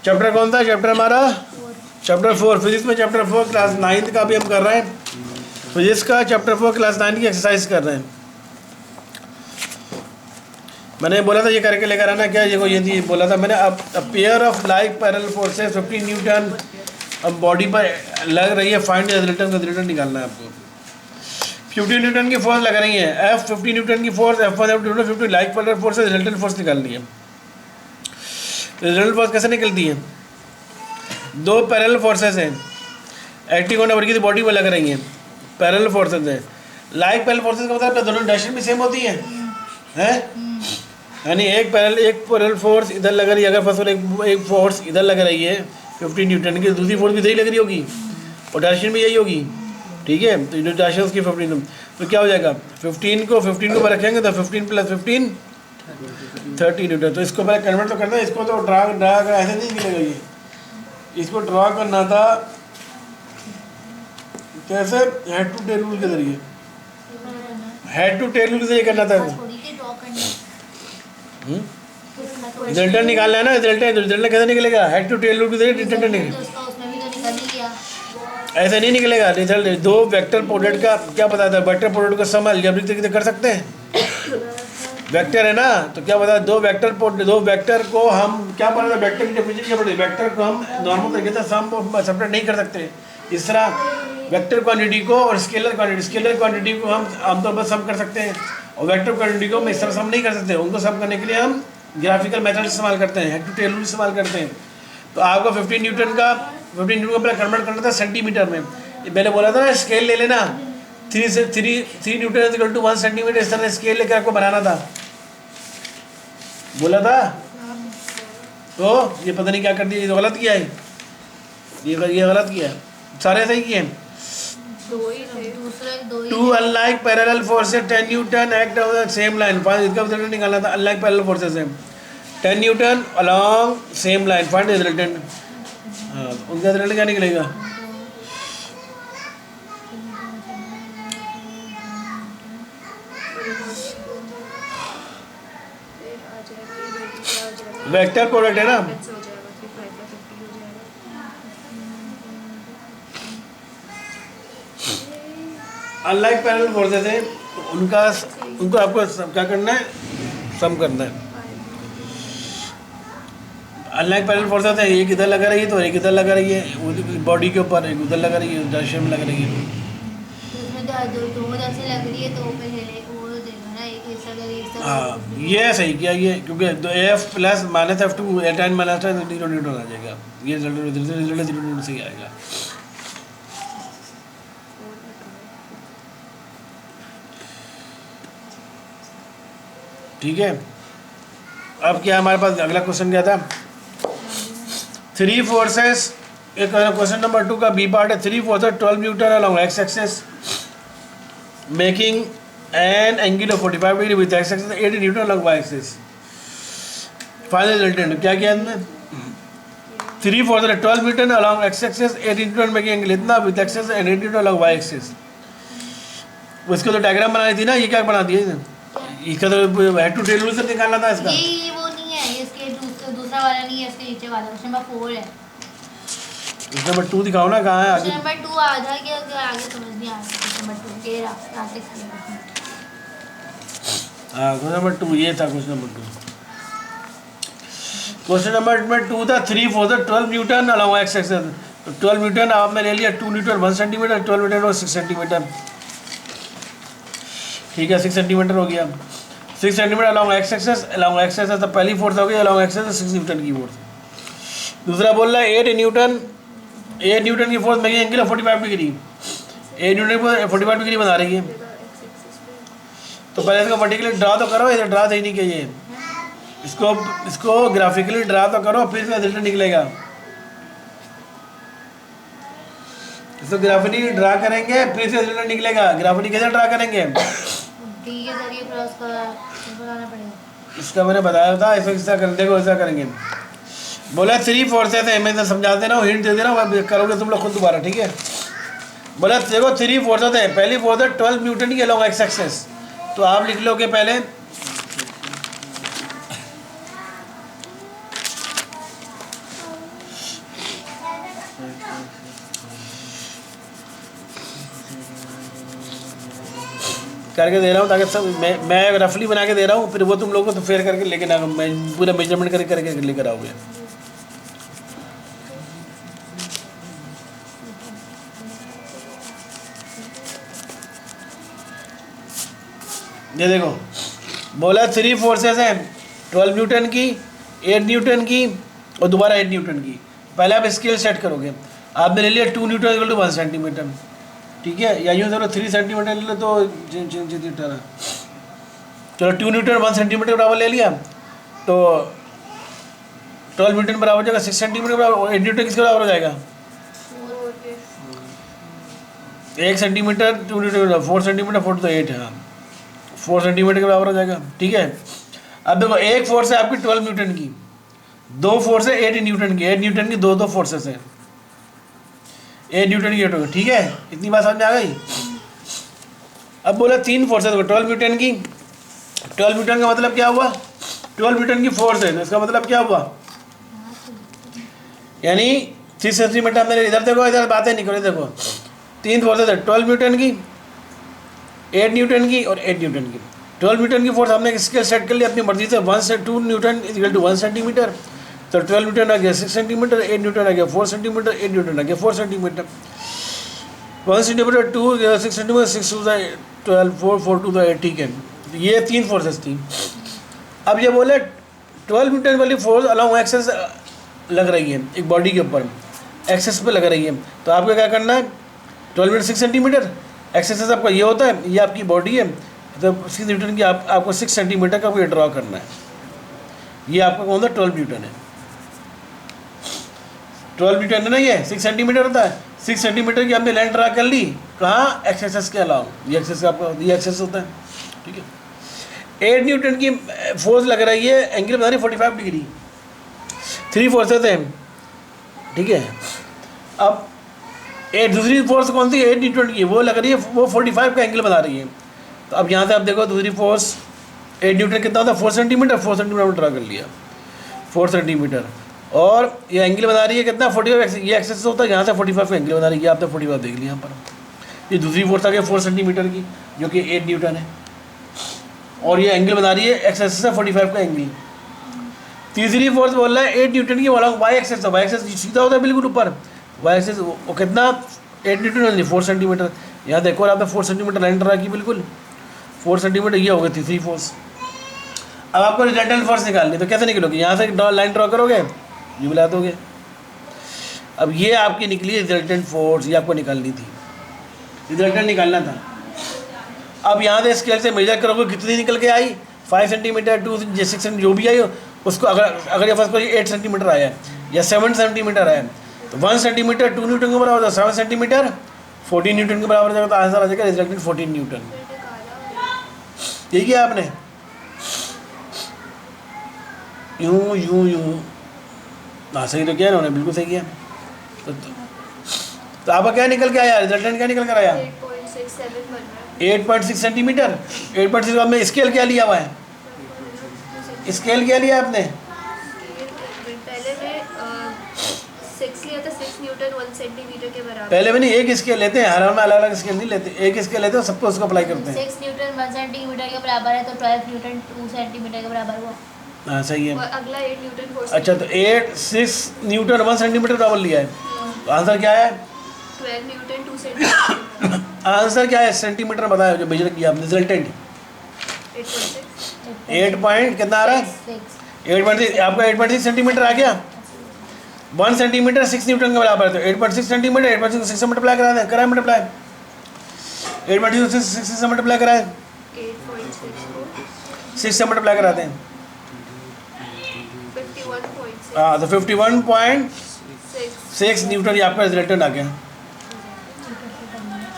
Chapter कौन सा chapter हमारा? चैप्टर 4 फिजिक्स में, चैप्टर 4 क्लास 9 का भी हम कर रहे हैं। फिजिक्स का चैप्टर 4 क्लास 9 की एक्सरसाइज कर रहे हैं। मैंने बोला था ये करके लेकर आना, क्या ये बोला था मैंने। अब pair of like parallel forces 15 Newton अब बॉडी पर लग रही है, फाइंड रिजल्टेंट का रिजल्टेंट निकालना है आपको। 50 न्यूटन की फोर्स लग रही है, F 50 न्यूटन की force, F1 F2 50 like parallel force, resultant force निकालनी है। रिजल्टेंट फोर्स कैसे निकलती है? दो पैरेलल फोर्सेस हैं, एक्टिव होने वर्गी बॉडी पर लग रही हैं, पैरेलल फोर्सेस हैं। लाइक पैरेलल फोर्सेस का मतलब दोनों डायरेक्शन भी सेम होती हैं, हैं? यानी एक पैरेलल फोर्स इधर लग रही है, अगर फर्स्ट एक फोर्स इधर लग रही है 50 न्यूटन की, दूसरी फोर्स भी इधर ही लग रही होगी और डायरेक्शन भी यही होगी, ठीक है। तो जो डायरेक्शन की 15, तो क्या हो जाएगा 15 को पर रखेंगे तो 15 + 15 30 न्यूटन। तो इसको पहले कन्वर्ट तो करना है, इसको तो ड्रा ऐसे नहीं मिलेगा, ये इसको ड्रा करना था कैसे, हेड टू टेल रूल के जरिए, हेड टू टेल रूल से ये करना था। रिजल्टेंट निकालना है ना, रिजल्टेंट कैसे निकलेगा? हेड टू टेल रूल के जरिए रिजल्टेंट निकलेगा, ऐसे नहीं निकलेगा। रिजल्ट दो वेक्टर प्रोडक्ट का क्या पता था, वेक्टर प्रोडक्ट का सम अलजेब्रिक तरीके से कर सकते हैं, वेक्टर है ना, तो क्या पता दो वेक्टर को हम क्या पता था, वेक्टर की डेफिनेशन क्या पड़ी, वेक्टर को हम नॉर्मल तरीके से सम सेपरेट नहीं कर सकते। इस तरह वेक्टर क्वांटिटी को और स्केलर क्वांटिटी को हम आमतौर पर सम कर सकते हैं, और वेक्टर क्वांटिटी को हम इस तरह सम नहीं कर सकते। उनको सम करने के लिए हम ग्राफिकल मेथड इस्तेमाल करते हैं, हेड टू टेल रूल इस्तेमाल करते हैं। तो आपको 15 न्यूटन का पहले कन्वर्ट करना था सेंटीमीटर में। पहले बोला था ना स्केल ले लेना, 3 न्यूटन = 1 सेंटीमीटर, इस तरह स्केल लेकर आपको बनाना था, बोला था। तो ये पता नहीं क्या कर दिया, ये तो गलत किया है, ये गलत किया है, सारे सही किए हैं। Two unlike parallel forces 10 newton act on the same line, इसका रिजल्टेंट निकालना था। अनलाइक पैरेलल फोर्सेस है 10 newton along same line, find resultant. हाँ, उनका रिजल्ट क्या निकलेगा? वेक्टर प्रोडक्ट है ना, अनलाइक पैरेलल फोर्सेस है, उनको आपको क्या करना है, सम करना है। अनलाइक पैरेलल फोर्सेस है, एक इधर लगा रही है तो एक इधर लगा रही है बॉडी के ऊपर, एक उधर लगा रही है, डायरेक्शन में लग रही है। हाँ ये सही किया ये, क्योंकि F + -F2 tan - 0 न्यूटन आ जाएगा, ये रिजल्ट 0 न्यूटन से ही आएगा। ठीक है, अब क्या हमारे पास अगला क्वेश्चन क्या था, 3 फोर्सेस, एक क्वेश्चन नंबर 2 का बी पार्ट है। 3 forces 12 newton along X axis making an angle of 45 degree with X axis 80 newton along Y axis. Final resultant क्या किया हमने, 3 forces 12 newton along X axis 80 newton making angle इतना with axis and 80 newton along Y axis. उसको तो diagram बनानी थी ना, ये क्या बना दिया, इसका तो हेड टू टेल रूल से निकालना था इसका। ये वो नहीं है, ये इसके दूसरा वाला नहीं है, इसके नीचे वाला क्वेश्चन नंबर 4 है। क्वेश्चन नंबर 2 दिखाओ ना, कहाँ है आगे? क्वेश्चन नंबर 2 आधा क्या आगे समझ नहीं आ रहा। क्वेश्चन नंबर 2 के रास्ते से, हाँ क्वेश्चन नंबर 2 ये था, क्वेश्चन नंबर 2। क्वेश्चन नंबर 2 था 3 forces 12 newton along X axis. तो 12 न्यूटन आपने ले लिया, 2 न्यूटन 1 सेंटीमीटर, 12 न्यूटन और 6 सेंटीमीटर, ठीक है 6 सेंटीमीटर हो गया। 6 centimetre along X axis, along X axis तो पहली फोर्स हो गई, अलॉन्ग एक्स एक्सिस 6 न्यूटन की फोर्स। दूसरा बोल रहा है 8 न्यूटन की force making angle 45 degree, 8 Newton की 45 डिग्री बना रही है। तो पहले इसको वर्टिकली ड्रा तो करो, इधर ड्रा नहीं किया, ये इसको ग्राफिकली ड्रा तो करो, फिर इसका रिजल्ट निकलेगा। इसको ग्राफिकली ड्रा करेंगे फिर इसका रिजल्ट निकलेगा। ग्राफिकली कैसे ड्रा करेंगे, डी के जरिए फिर उसका बनाना पड़ेगा। इसका मैंने बताया था, इसको ऐसा कर देखो, ऐसा करेंगे। बोला 3 फोर्सेस है, मैं तो समझा दे रहा हूँ, हिंट दे दे रहा हूँ, करोगे तुम लोग खुद दोबारा, ठीक है। बोला देखो 3 फोर्सेस है, पहली फोर्स है 12 न्यूटन की अलॉन्ग एक्स एक्सिस, तो आप लिख लोगे पहले करके दे रहा हूँ ताकि सब मैं रफली बना के दे रहा हूँ, फिर वो तुम लोगों को तो फेयर करके लेके ना मैं पूरा मेजरमेंट करके लेकर आओगे। ये देखो बोला 3 फोर्सेस हैं, 12 न्यूटन की, 8 न्यूटन की और दोबारा 8 न्यूटन की। पहले आप स्केल सेट करोगे, आपने ले लिया 2 न्यूटन इक्वल टू 1 सेंटीमीटर, ठीक है, या यूँ धरो 3 सेंटीमीटर ले लो तो चलो 2 न्यूटन 1 सेंटीमीटर बराबर ले लिया तो 12 न्यूटन बराबर हो जाएगा 6 सेंटीमीटर बराबर। 8 न्यूटन किसके बराबर हो जाएगा? 1 सेंटीमीटर 2 न्यूटन 4 सेंटीमीटर 4 तो 8 है, हाँ 4 सेंटीमीटर के बराबर हो जाएगा, ठीक है। अब देखो एक फोर्स है आपकी 12 न्यूटन की, 2 फोर्स है 8 न्यूटन की, 8 न्यूटन की दो फोर्सेस है, 8 न्यूटन की 8 ठीक है, इतनी बात समझ में आ गई। अब बोला 3 फोर्सेस को 12 न्यूटन की, 12 न्यूटन का मतलब क्या हुआ? 12 न्यूटन की फोर्स है, तो इसका मतलब क्या हुआ? यानी 3 सेंटीमीटर हमने, इधर देखो, इधर बातें नहीं करो, देखो 3 फोर्सेस है 12 न्यूटन की, 8 न्यूटन की और 8 न्यूटन की। 12 न्यूटन की फोर्स हमने स्केल सेट कर लिया अपनी मर्जी से, 1 से 2 न्यूटन इक्वल टू 1 सेंटीमीटर, तो 12 न्यूटन आ गया 6 सेंटीमीटर, 8 न्यूटन आ गया 4 सेंटीमीटर, 8 न्यूटन आ गया 4 centimetre, 1 centimetre 2 6 centimetre, 6 to 12 4 4 to 8, ठीक है। ये 3 फोर्सेस थी। अब ये बोले 12 न्यूटन वाली फोर्स अलॉन्ग एक्सेस लग रही है एक बॉडी के ऊपर, एक्सेस पे लग रही है, तो आपको क्या करना है? 12 मीटर 6 सेंटीमीटर, एक्सेस आपका ये होता है, ये आपकी बॉडी है, तो 6 न्यूटन की आपको 6 सेंटीमीटर का ये ड्रॉ करना है। ये आपका कौन सा 12 न्यूटन है, 12 न्यूटन है ना, ये 6 सेंटीमीटर होता है। 6 सेंटीमीटर की हमने लाइन ड्रा कर ली, कहाँ? एक्सेस के अलावा, ये एक्सेस आपका ये एक्सेस होता है, ठीक है। 8 न्यूटन की फोर्स लग रही है, एंगल बना रही 45 डिग्री, 3 फोर्सेस हैं, ठीक है। अब दूसरी फोर्स कौन सी? 8 न्यूटन की, वो लग रही है, वो 45 का एंगल बना रही है। तो अब यहाँ से आप देखो दूसरी फोर्स 8 न्यूटन कितना होता है? 4 सेंटीमीटर, 4 सेंटीमीटर ड्रा कर लिया, 4 सेंटीमीटर, और ये एंगल बना रही है कितना? 45, ये एक्सेस होता है, यहाँ से 45 का एंगल बना रही है, आपने 45 देख लिया यहाँ पर। ये दूसरी फोर्स आ गई 4 सेंटीमीटर की, जो कि 8 न्यूटन है, और ये एंगल बना रही है एक्सेस से 45 का एंगल। तीसरी फोर्स बोल रहा है 8 न्यूटन की, बोला वाई एक्सेस, वाई एक्सेस सीधा होता है बिल्कुल ऊपर, वाई एक्सेस वो कितना? 8 न्यूटन 4 सेंटीमीटर। यहाँ देखो आपने 4 सेंटीमीटर लाइन ड्रा की, बिल्कुल 4 सेंटीमीटर, ये हो गई तीसरी फोर्स। अब आपको रिजल्टेंट फोर्स निकालनी, तो कैसे निकलोगे? यहाँ से लाइन ड्रा करोगे, ये बुला दोगे। अब ये आपकी निकली रिजल्टेंट फोर्स, ये आपको निकालनी थी, रिजल्टेंट निकालना था। अब यहाँ से स्केल से मेजर करोगे, कितनी निकल के आई? 5 सेंटीमीटर 2 6 सेंटीमीटर जो भी आई उसको, अगर ये फर्स्ट 8 सेंटीमीटर आया है या 7 सेंटीमीटर आया है, तो 1 सेंटीमीटर 2 न्यूटन के बराबर, 7 सेंटीमीटर 14 न्यूटन के बराबर जाएगा, तो आंसर आ जाएगा रिजल्टेंट 14 न्यूटन। ठीक है, आपने यूं यूं यूं, हाँ सही तो किया इन्होंने, बिल्कुल सही किया। तो आपका क्या निकल के आया? रिजल्टेंट क्या निकल कर आया? 8.6 सेंटीमीटर। 8.6 आपने स्केल क्या लिया हुआ है? स्केल क्या लिया आपने? पहले में 6 लिया था, 6 न्यूटन 1 सेंटीमीटर के बराबर। पहले में नहीं, एक स्केल लेते हैं, हर में अलग अलग स्केल नहीं लेते, एक स्केल लेते हैं, सबको उसको अप्लाई करते हैं। 6 न्यूटन 1 सेंटीमीटर के बराबर है, तो 12 न्यूटन 2 सेंटीमीटर के बराबर हुआ। हाँ सही है। और अगला 8 न्यूटन 4 अच्छा, तो 6 न्यूटन 1 सेंटीमीटर बराबर लिया है, तो आंसर क्या है? 12 न्यूटन 2 सेंटीमीटर। आंसर क्या है? सेंटीमीटर बताया जो मेजर किया आपने, रिजल्टेंट 8 पॉइंट कितना आ रहा है? 8.6, आपका 8.6 सेंटीमीटर आ गया। 1 सेंटीमीटर 6 न्यूटन के बराबर है, तो 8.6 सेंटीमीटर 8.6 6 से मल्टीप्लाई करा दें, कराए मल्टीप्लाई, 8.6 6 से मल्टीप्लाई कराए, 6 से मल्टीप्लाई कराते हैं, 51.6। हाँ, तो 51.6 न्यूटन ये आपका रिजल्टेंट आ गया।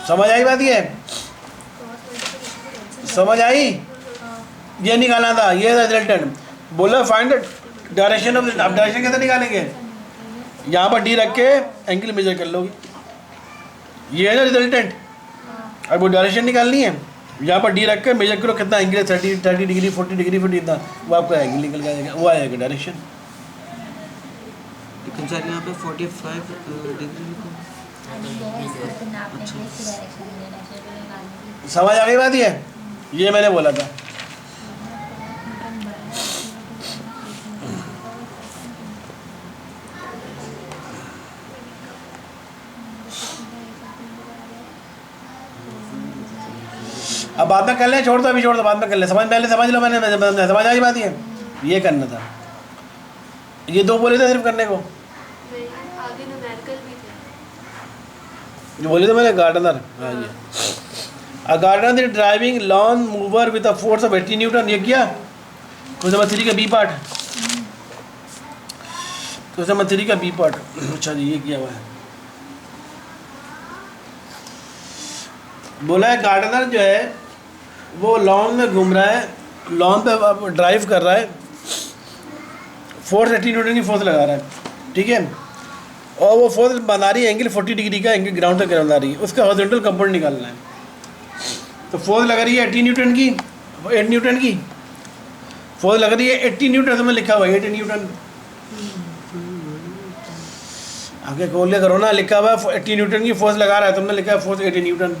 समझ आई बात? ये समझ आई? ये निकालना था, ये रिजल्टेंट। बोला फाइंड डायरेक्शन ऑफ, आप डायरेक्शन कैसे निकालेंगे? यहाँ पर डी रख के एंगल मेजर कर लोगे, ये है ना रिजल्टेंट। अब वो डायरेक्शन निकालनी है, यहाँ पर डी रख के मेजर करो कितना एंगल है, 30 डिग्री 40 डिग्री 50 इतना, वो आपका एंगल निकल के आएगा, वो आएगा डायरेक्शन। लेकिन सर यहाँ पे 45 डिग्री लिखो। समझ आ गई बात? ये ये मैंने बोला था। अब बाद में कर ले, छोड़ दो, अभी छोड़ दो, बाद में कर ले। समझ पहले समझ लो, मैंने समझ आई बात ये करना था। ये दो बोले थे सिर्फ करने को, नहीं, आगे न्यूमेरिकल भी थे। जो बोले थे मैंने गार्डनर। हाँ ये a gardener driving lawn mower with a force of 80 newton. ये किया क्वेश्चन नंबर 3 का बी पार्ट। क्वेश्चन नंबर 3 का बी पार्ट। अच्छा जी, ये किया हुआ है। बोला है गार्डनर जो है वो लॉन में घूम रहा है, लॉन पे ड्राइव कर रहा है, फोर्स 80 न्यूटन की फोर्स लगा रहा है, ठीक है। और वो फोर्स बना रही है एंगल 40 डिग्री का, एंगल ग्राउंड तक बना रही है। उसका हॉरिजॉन्टल कंपोनेंट निकालना है। तो फोर्स लग रही है 80 न्यूटन की, 8 न्यूटन की फोर्स लग रही है 80 न्यूटन। तो मैं लिखा हुआ है 8 न्यूटन। आगे खोल के करो ना, लिखा हुआ है 80 न्यूटन की फोर्स लगा रहा है, तुमने लिखा है फोर्स 80 न्यूटन।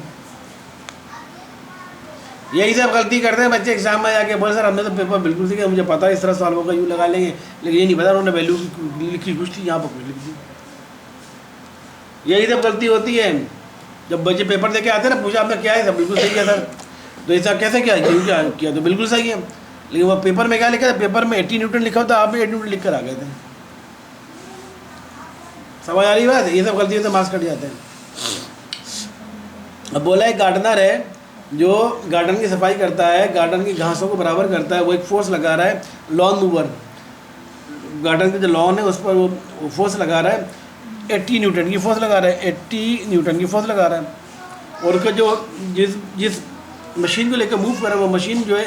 यही सब गलती करते हैं बच्चे एग्जाम में जाके। बोले सर हमने तो पेपर बिल्कुल सीखा, मुझे पता है इस तरह सॉल्व होगा, यूँ लगा लेंगे, लेकिन ये नहीं पता उन्होंने वैल्यू लिखी कुछ थी, यहाँ पर कुछ लिख दी। यही सब गलती होती है। जब बच्चे पेपर देके आते हैं ना, पूछा आपने क्या है, सब बिल्कुल सही है सर, तो ऐसा कैसे क्या किया, तो बिल्कुल सही है, लेकिन वो पेपर में क्या लिखा था, पेपर में 80 न्यूटन लिखा होता, आप भी 8 न्यूटन लिख कर आ गए थे। समझ आ रही बात? ये सब गलतियों से मार्क्स कट जाते हैं। अब बोला एक गार्डनर है जो गार्डन की सफाई करता है, गार्डन की घासों को बराबर करता है, वो एक फोर्स लगा रहा है, लॉन मूवर, गार्डन का जो लॉन है उस पर वो फोर्स लगा रहा है, 80 न्यूटन की फोर्स लगा रहा है, 80 न्यूटन की फोर्स लगा रहा है। और उसका जो जिस मशीन को लेकर मूव कर रहा है, वो मशीन जो है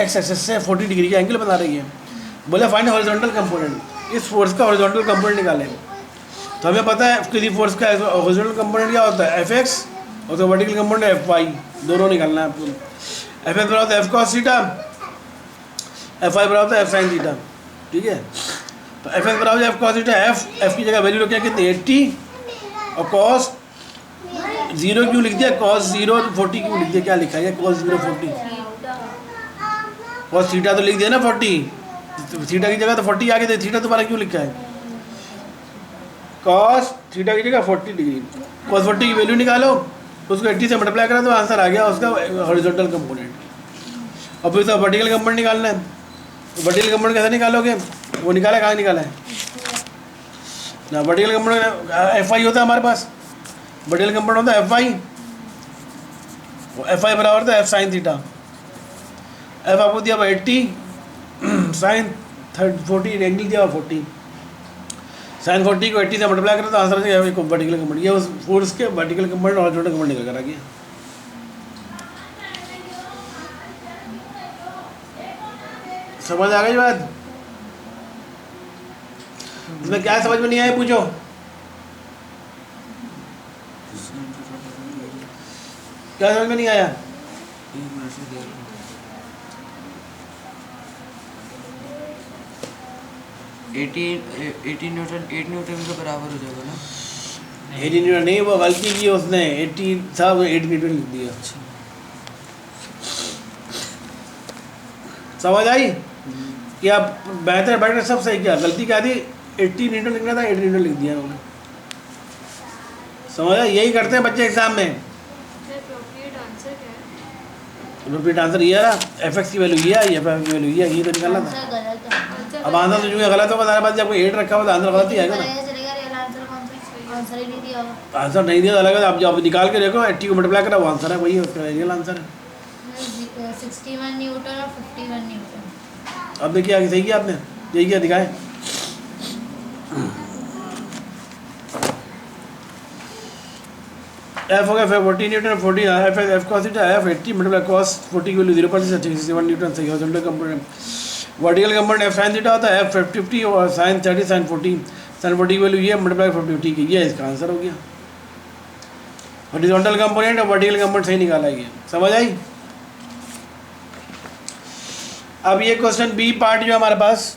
एक्स एक्सिस से 40 डिग्री का एंगल बना रही है। बोला फाइंड हॉरिजॉन्टल कंपोनेंट, इस फोर्स का हॉरिजॉन्टल कंपोनेंट निकालें। तो हमें पता है किसी फोर्स का हॉरिजॉन्टल कंपोनेंट क्या होता है, Fx, और तो वर्टिकल कंपोनेंट Fy, दोनों निकालना है आपको। Fx बराबर होता है F cos थीटा, Fy बराबर होता है F sin थीटा, ठीक है। तो Fx बराबर है F cos थीटा, F की जगह वैल्यू रखी है कितनी 80, और cos 0 क्यों लिख दिया, cos 0 40 क्यों लिख दिया, क्या लिखा है cos 0 40, cos थीटा तो लिख दिया ना 40, थीटा की जगह तो 40 आ गई, थीटा दोबारा क्यों लिखा है, cos थीटा की जगह 40 डिग्री, cos 40 की वैल्यू निकालो, उसको 80 से मल्टीप्लाई करा तो आंसर आ गया उसका हॉरिजॉन्टल कंपोनेंट। और फिर उसका वर्टिकल कंपोनेंट निकालना है। वर्टिकल कंपोनेंट कैसे निकालोगे, वो निकाला कहाँ निकाला है ना, वर्टिकल कंपोनेंट Fy होता है हमारे पास, वर्टिकल कंपोनेंट होता है Fy, Fy बराबर होता है F sin थीटा। F आपको दिया 80, sin 40 एंगल दिया 40, sin 40 को 80 से मल्टीप्लाई करें तो आंसर आ जाएगा वर्टिकल कंपोनेंट। ये उस फोर्स के वर्टिकल कंपोनेंट और हॉरिजॉन्टल कंपोनेंट निकल कर आ गया। समझ आ गई बात? इसमें क्या समझ में नहीं आया पूछो। क्या समझ में नहीं आया? 80 न्यूटन 8 न्यूटन के बराबर हो जाएगा ना। 80 न्यूटन नहीं, वो गलती की उसने, 80 था, 8 न्यूटन लिख दिया। समझ आई कि आप बेहतर बैठकर सब सही किया, गलती क्या थी, 80 न्यूटन लिखना था, 8 न्यूटन लिख दिया उन्होंने। समझ आई? यही करते हैं बच्चे एग्जाम में। एप्रोप्रिएट आंसर क्या है? रिपीट आंसर ये रहा, Fx की वैल्यू ये आई, Fx की वैल्यू ये आई, ये तो निकालना था। आंसर गलत है। अब आंसर तो जो गलत होगा, सारे बात जब 8 रखा हुआ तो आंसर गलत ही आएगा ना। पता चलेगा रियल आंसर कौन सा है, आंसर ही नहीं दिया होगा। आंसर नहीं दिया तो अलग है, आप जब निकाल के देखो 80 को मल्टीप्लाई करा वो आंसर है, वही उसका रियल आंसर है। 61 न्यूटन और 51 न्यूटन। अब देखिए आगे सही किया आपने, यही क्या दिखाए। F हो गया 40 Newton, 40 F cos theta, F 80 multiply cos 40 की वैल्यू 0.6 61 न्यूटन सही है। Horizontal component vertical component F sin theta होता है, F 50 और sin 30 sin 40 की वैल्यू ये मल्टीप्लाई 50, ठीक है, ये इसका आंसर हो गया। हॉरिजॉन्टल कंपोनेंट और वर्टिकल कंपोनेंट सही निकाला है। समझ आई? अब ये क्वेश्चन बी पार्ट जो हमारे पास